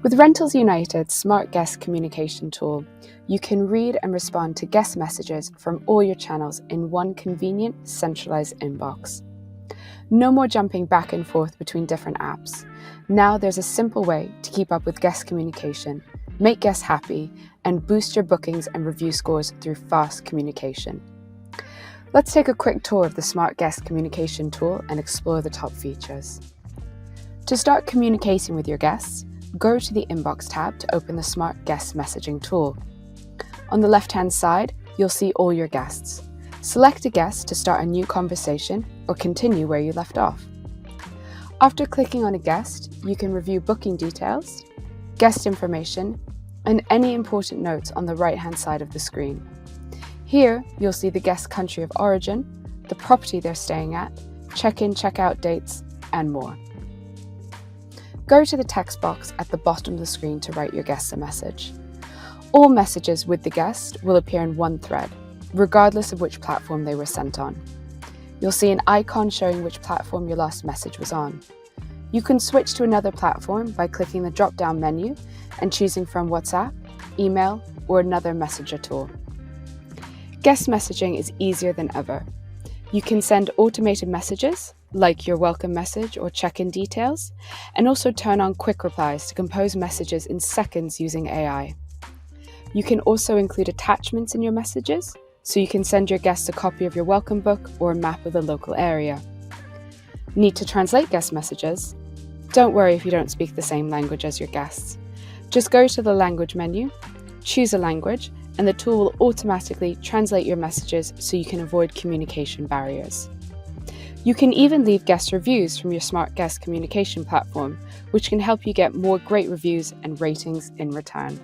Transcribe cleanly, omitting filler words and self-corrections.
With Rentals United's Smart Guest Communication tool, you can read and respond to guest messages from all your channels in one convenient, centralized inbox. No more jumping back and forth between different apps. Now there's a simple way to keep up with guest communication, make guests happy, and boost your bookings and review scores through fast communication. Let's take a quick tour of the Smart Guest Communication tool and explore the top features. To start communicating with your guests, go to the Inbox tab to open the Smart Guest Messaging tool. On the left-hand side, you'll see all your guests. Select a guest to start a new conversation or continue where you left off. After clicking on a guest, you can review booking details, guest information, and any important notes on the right-hand side of the screen. Here, you'll see the guest's country of origin, the property they're staying at, check-in, check-out dates, and more. Go to the text box at the bottom of the screen to write your guests a message. All messages with the guest will appear in one thread, regardless of which platform they were sent on. You'll see an icon showing which platform your last message was on. You can switch to another platform by clicking the drop-down menu and choosing from WhatsApp, email, or another messenger tool. Guest messaging is easier than ever. You can send automated messages, like your welcome message or check-in details, and also turn on quick replies to compose messages in seconds using AI. You can also include attachments in your messages, so you can send your guests a copy of your welcome book or a map of the local area. Need to translate guest messages? Don't worry if you don't speak the same language as your guests. Just go to the language menu, choose a language, and the tool will automatically translate your messages so you can avoid communication barriers. You can even leave guest reviews from your Smart Guest Communication platform, which can help you get more great reviews and ratings in return.